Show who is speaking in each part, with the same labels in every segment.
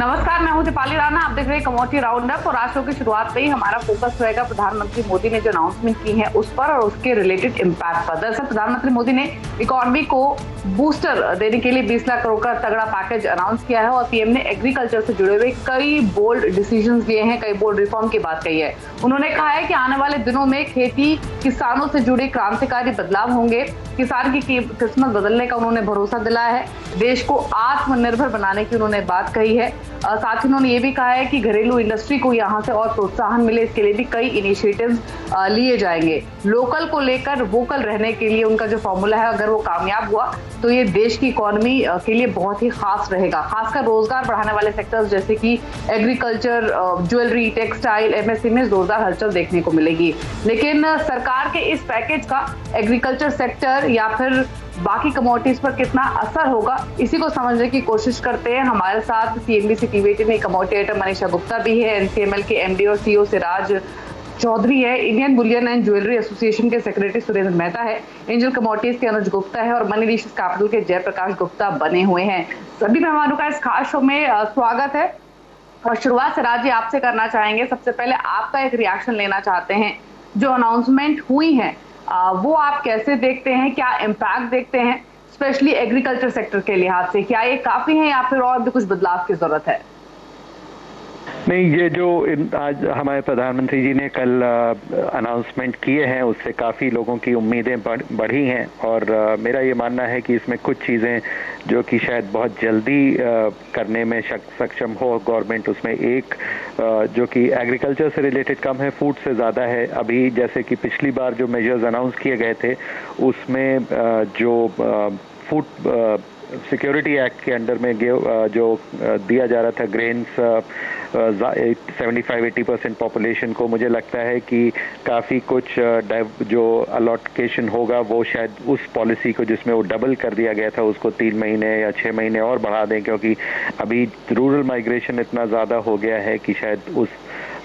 Speaker 1: नमस्कार, मैं हूं दीपाली राणा। आप देख रहे हैं कमोडिटी राउंडअप और आज शो की शुरुआत पे ही हमारा फोकस रहेगा प्रधानमंत्री मोदी ने जो अनाउंसमेंट की है उस पर और उसके रिलेटेड इम्पैक्ट पर। दरअसल प्रधानमंत्री मोदी ने इकोनॉमी को बूस्टर देने के लिए 20 लाख करोड़ का तगड़ा पैकेज अनाउंस किया है और पीएम ने एग्रीकल्चर से जुड़े हुए कई बोल्ड डिसीजंस लिए हैं, कई बोल्ड रिफॉर्म की बात कही है। उन्होंने कहा है कि आने वाले दिनों में खेती किसानों से जुड़े क्रांतिकारी बदलाव होंगे। किसान की किस्मत बदलने का उन्होंने भरोसा दिलाया है। देश को आत्मनिर्भर बनाने की उन्होंने बात कही है। साथ ही उन्होंने ये भी कहा है कि घरेलू इंडस्ट्री को यहाँ से और प्रोत्साहन मिले, इसके लिए भी कई इनिशिएटिव्स लिए जाएंगे। लोकल को लेकर वोकल रहने के लिए उनका जो फॉर्मूला है, अगर वो कामयाब हुआ तो ये देश की इकोनॉमी के लिए बहुत ही खास रहेगा। खासकर रोजगार बढ़ाने वाले सेक्टर्स जैसे कि एग्रीकल्चर, ज्वेलरी, टेक्सटाइल, एमएसएमई में जोरदार हलचल देखने को मिलेगी। लेकिन सरकार के इस पैकेज का एग्रीकल्चर सेक्टर या फिर बाकी कमोडिटीज पर कितना असर होगा, इसी को समझने की कोशिश करते हैं। हमारे साथ सीएनबीसी टीवी में कमोडिटी एडिटर मनीषा गुप्ता भी है, एनसीएमएल के एमडी और सीईओ सिराज चौधरी है, Indian Boolean and jewellery association के सेक्रेटरी सुरेंद्र मेहता है, एंजल कमोडिटीज के अनुज गुप्ता है और मनी डिशीज कैपिटल के जयप्रकाश गुप्ता बने हुए हैं। सभी मेहमानों का इस खास शो में स्वागत है। और शुरुआत सिराज जी आपसे करना चाहेंगे। सबसे पहले आपका एक रिएक्शन लेना चाहते हैं। जो अनाउंसमेंट हुई है वो आप कैसे देखते हैं, क्या इम्पैक्ट देखते हैं, स्पेशली एग्रीकल्चर सेक्टर के लिहाज से? क्या ये काफी है या फिर और भी कुछ बदलाव की जरूरत है?
Speaker 2: नहीं, ये जो आज हमारे प्रधानमंत्री जी ने कल अनाउंसमेंट किए हैं उससे काफ़ी लोगों की उम्मीदें बढ़ी हैं और मेरा ये मानना है कि इसमें कुछ चीज़ें जो कि शायद बहुत जल्दी करने में सक्षम हो गवर्नमेंट, उसमें एक जो कि एग्रीकल्चर से रिलेटेड कम है, फूड से ज़्यादा है। अभी जैसे कि पिछली बार जो मेजर्स अनाउंस किए गए थे उसमें जो फूड सिक्योरिटी एक्ट के अंडर में जो दिया जा रहा था ग्रेन्स 75-80% पॉपुलेशन को, मुझे लगता है कि काफ़ी कुछ जो अलॉकेशन होगा वो शायद उस पॉलिसी को जिसमें वो डबल कर दिया गया था उसको 3 महीने या 6 महीने और बढ़ा दें, क्योंकि अभी रूरल माइग्रेशन इतना ज़्यादा हो गया है कि शायद उस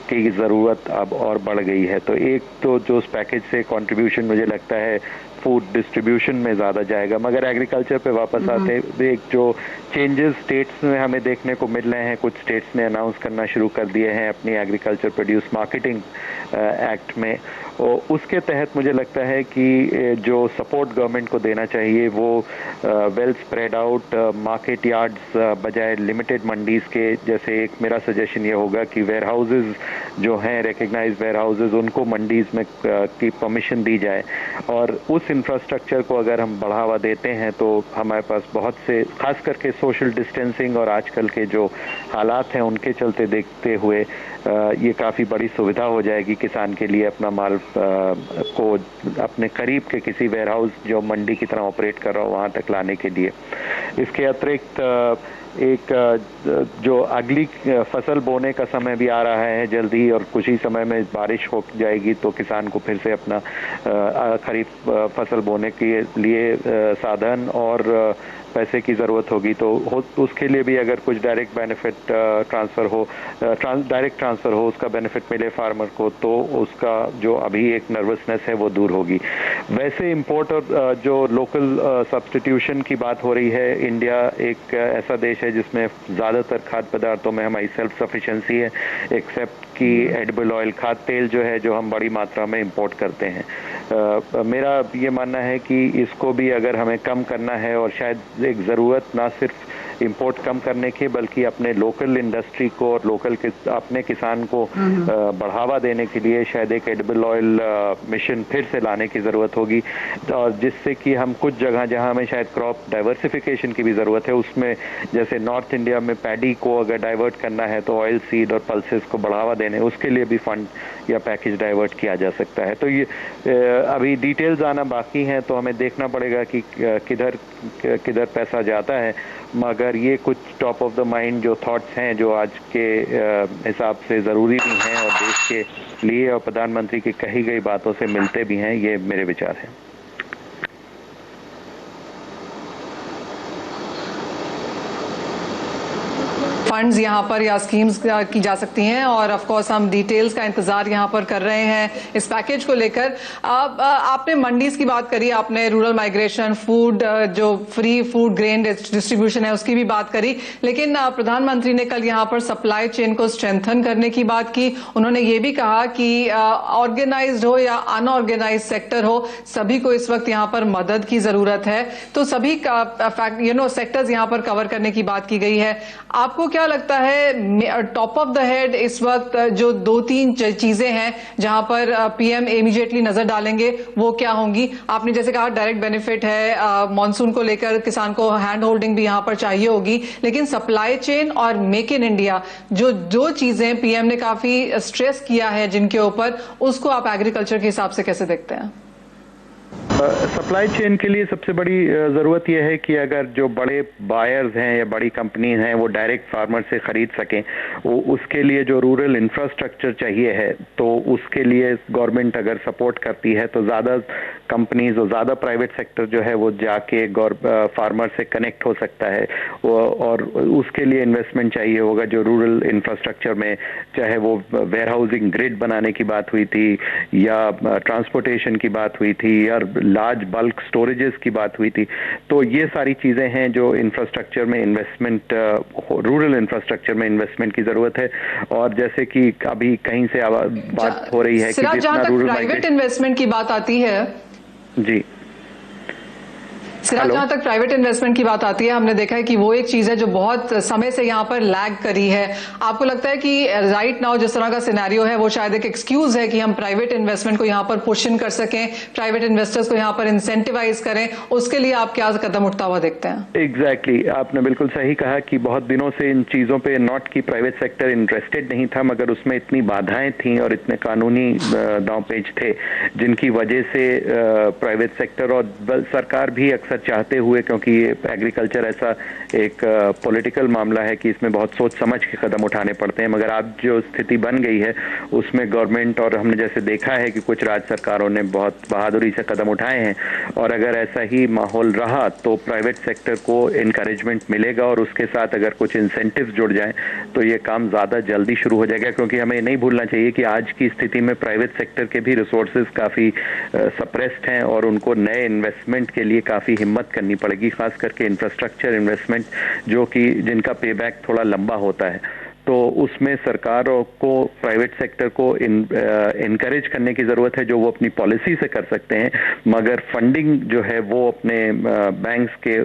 Speaker 2: की ज़रूरत अब और बढ़ गई है। तो एक तो जो उस पैकेज से कंट्रीब्यूशन मुझे लगता है फूड डिस्ट्रीब्यूशन में ज़्यादा जाएगा। मगर एग्रीकल्चर पे वापस आते एक जो चेंजेस स्टेट्स में हमें देखने को मिल रहे हैं, कुछ स्टेट्स ने अनाउंस करना शुरू कर दिए हैं अपनी एग्रीकल्चर प्रोड्यूस मार्केटिंग एक्ट में, और उसके तहत मुझे लगता है कि जो सपोर्ट गवर्नमेंट को देना चाहिए वो well spread out market yards बजाय लिमिटेड मंडीज़ के। जैसे एक मेरा सजेशन ये होगा कि वेयर हाउसेज जो हैं रिकग्नाइज वेयर हाउसेज, उनको मंडीज़ में की परमिशन दी जाए और उस इंफ्रास्ट्रक्चर को अगर हम बढ़ावा देते हैं तो हमारे पास बहुत से, खास करके सोशल डिस्टेंसिंग और आजकल के जो हालात हैं उनके चलते देखते हुए ये काफ़ी बड़ी सुविधा हो जाएगी किसान के लिए अपना माल को अपने करीब के किसी वेयर हाउस जो मंडी की तरह ऑपरेट कर रहा हो वहाँ तक लाने के लिए। इसके अतिरिक्त एक जो अगली फसल बोने का समय भी आ रहा है जल्दी और कुछ ही समय में बारिश हो जाएगी तो किसान को फिर से अपना खरीफ फसल बोने के लिए साधन और पैसे की ज़रूरत होगी, तो उसके लिए भी अगर कुछ डायरेक्ट बेनिफिट ट्रांसफ़र हो, डायरेक्ट ट्रांसफ़र हो, उसका बेनिफिट मिले फार्मर को, तो उसका जो अभी एक नर्वसनेस है वो दूर होगी। वैसे इंपोर्ट और जो लोकल सब्स्टिट्यूशन की बात हो रही है, इंडिया एक ऐसा देश है जिसमें ज़्यादातर खाद्य पदार्थों में हमारी सेल्फ सफिशेंसी है, एक्सेप्ट कि एडिबल ऑयल, खाद्य तेल जो है जो हम बड़ी मात्रा में इंपोर्ट करते हैं। मेरा ये मानना है कि इसको भी अगर हमें कम करना है और शायद एक ज़रूरत ना सिर्फ इंपोर्ट कम करने की बल्कि अपने लोकल इंडस्ट्री को और लोकल अपने किसान को बढ़ावा देने के लिए शायद एक एडिबल ऑयल मिशन फिर से लाने की ज़रूरत होगी, और जिससे कि हम कुछ जगह जहां हमें शायद क्रॉप डाइवर्सिफिकेशन की भी ज़रूरत है, उसमें जैसे नॉर्थ इंडिया में पैडी को अगर डाइवर्ट करना है तो ऑयल सीड और पल्सेस को बढ़ावा देने उसके लिए भी फंड या पैकेज डाइवर्ट किया जा सकता है। तो ये अभी डिटेल्स आना बाकी हैं, तो हमें देखना पड़ेगा कि किधर किधर पैसा जाता है। मगर ये कुछ टॉप ऑफ द माइंड जो थॉट्स हैं जो आज के हिसाब से ज़रूरी भी हैं और देश के लिए और प्रधानमंत्री की कही गई बातों से मिलते भी हैं, ये मेरे विचार हैं।
Speaker 3: फंड्स यहाँ पर या स्कीम्स की जा सकती हैं, और ऑफ कोर्स हम डिटेल्स का इंतजार यहाँ पर कर रहे हैं इस पैकेज को लेकर। आपने मंडीज की बात करी, आपने रूरल माइग्रेशन, फूड, जो फ्री फूड ग्रेन डिस्ट्रीब्यूशन है उसकी भी बात करी, लेकिन प्रधानमंत्री ने कल यहाँ पर सप्लाई चेन को स्ट्रेंथन करने की बात की। उन्होंने ये भी कहा कि ऑर्गेनाइज्ड हो या अनऑर्गेनाइज्ड सेक्टर हो, सभी को इस वक्त यहाँ पर मदद की जरूरत है। तो सभी सेक्टर्स यहाँ पर कवर करने की बात की गई है। आपको क्या लगता है टॉप ऑफ द हेड इस वक्त जो 2-3 चीजें हैं जहां पर पीएम इमीडिएटली नजर डालेंगे, वो क्या होंगी? आपने जैसे कहा डायरेक्ट बेनिफिट है, मॉनसून को लेकर किसान को हैंड होल्डिंग भी यहां पर चाहिए होगी, लेकिन सप्लाई चेन और मेक इन इंडिया जो दो चीजें पीएम ने काफी स्ट्रेस किया है जिनके ऊपर, उसको आप एग्रीकल्चर के हिसाब से कैसे देखते हैं?
Speaker 2: सप्लाई चेन के लिए सबसे बड़ी ज़रूरत यह है कि अगर जो बड़े बायर्स हैं या बड़ी कंपनी हैं वो डायरेक्ट फार्मर से ख़रीद सकें, उसके लिए जो रूरल इंफ्रास्ट्रक्चर चाहिए है, तो उसके लिए गवर्नमेंट अगर सपोर्ट करती है तो ज़्यादा कंपनीज और ज़्यादा प्राइवेट सेक्टर जो है वो जाके फार्मर से कनेक्ट हो सकता है, और उसके लिए इन्वेस्टमेंट चाहिए होगा जो रूरल इंफ्रास्ट्रक्चर में, चाहे वो वेयर हाउसिंग ग्रिड बनाने की बात हुई थी या ट्रांसपोर्टेशन की बात हुई थी या लार्ज बल्क स्टोरेजेस की बात हुई थी। तो ये सारी चीजें हैं जो इंफ्रास्ट्रक्चर में इन्वेस्टमेंट, रूरल इंफ्रास्ट्रक्चर में इन्वेस्टमेंट की जरूरत है। और जैसे कि अभी कहीं से बात हो रही है कि
Speaker 3: जितना रूरल प्राइवेट इन्वेस्टमेंट की बात आती है, जी सिराज, जहां तक प्राइवेट इन्वेस्टमेंट की बात आती है, हमने देखा है कि वो एक चीज है जो बहुत समय से यहाँ पर लैग करी है। आपको लगता है कि राइट नाउ जिस तरह का सिनेरियो है वो शायद एक एक्सक्यूज है कि हम प्राइवेट इन्वेस्टमेंट को यहाँ पर पुश इन कर सकें, प्राइवेट इन्वेस्टर्स को यहाँ पर इंसेंटिवाइज करें, उसके लिए आप क्या कदम उठता हुआ देखते हैं?
Speaker 2: एग्जैक्टली, आपने बिल्कुल सही कहा कि बहुत दिनों से इन चीजों पे नॉट की प्राइवेट सेक्टर इंटरेस्टेड नहीं था, मगर उसमें इतनी बाधाएं थी और इतने कानूनी दांवपेच थे जिनकी वजह से प्राइवेट सेक्टर और सरकार भी अक्सर चाहते हुए, क्योंकि एग्रीकल्चर ऐसा एक पॉलिटिकल मामला है कि इसमें बहुत सोच समझ के कदम उठाने पड़ते हैं, मगर आज जो स्थिति बन गई है उसमें गवर्नमेंट, और हमने जैसे देखा है कि कुछ राज्य सरकारों ने बहुत बहादुरी से कदम उठाए हैं, और अगर ऐसा ही माहौल रहा तो प्राइवेट सेक्टर को इनकरेजमेंट मिलेगा, और उसके साथ अगर कुछ इंसेंटिव्स जुड़ जाएं तो ये काम ज़्यादा जल्दी शुरू हो जाएगा। क्योंकि हमें नहीं भूलना चाहिए कि आज की स्थिति में प्राइवेट सेक्टर के भी रिसोर्सेज काफ़ी सप्रेस्ड हैं और उनको नए इन्वेस्टमेंट के लिए काफ़ी हिम्मत करनी पड़ेगी, खास करके इंफ्रास्ट्रक्चर इन्वेस्टमेंट जो कि जिनका पेबैक थोड़ा लंबा होता है। तो उसमें सरकार को प्राइवेट सेक्टर को इनकरेज करने की ज़रूरत है, जो वो अपनी पॉलिसी से कर सकते हैं, मगर फंडिंग जो है वो अपने बैंक्स के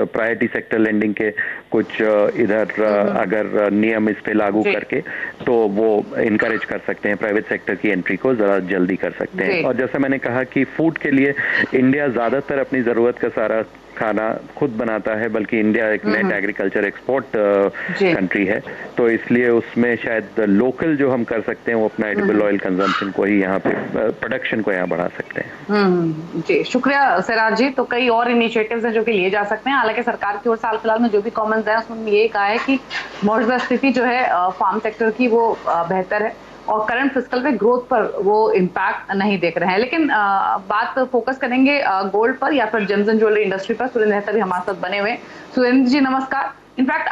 Speaker 2: प्रायोरिटी सेक्टर लेंडिंग के कुछ इधर अगर नियम इस पे लागू करके तो वो इनकरेज कर सकते हैं, प्राइवेट सेक्टर की एंट्री को ज़रा जल्दी कर सकते हैं। और जैसा मैंने कहा कि फूड के लिए इंडिया ज़्यादातर अपनी ज़रूरत का सारा खाना खुद बनाता है, बल्कि इंडिया एक नेट एग्रीकल्चर एक्सपोर्ट कंट्री है, तो इसलिए उसमें शायद लोकल जो हम कर सकते हैं वो अपना एडिबल ऑयल कंजम्पशन को ही यहाँ पे, प्रोडक्शन को यहाँ बढ़ा सकते हैं।
Speaker 1: जी शुक्रिया सिराज जी। तो कई और इनिशिएटिव्स हैं जो कि लिए जा सकते हैं। हालांकि सरकार की ओर साल फिलहाल में जो भी कमेंट्स हैं उसमें ये कहा है कि मौजूदा स्थिति जो है फार्म सेक्टर की वो बेहतर है और करंट फिस्कल पे ग्रोथ पर वो इम्पैक्ट नहीं देख रहे हैं। लेकिन बात फोकस करेंगे गोल्ड पर या फिर जेम्स एंड ज्वेलरी इंडस्ट्री पर। सुरेंद्र मेहता भी हमारे साथ बने हुए। सुरेंद्र जी नमस्कार। इनफैक्ट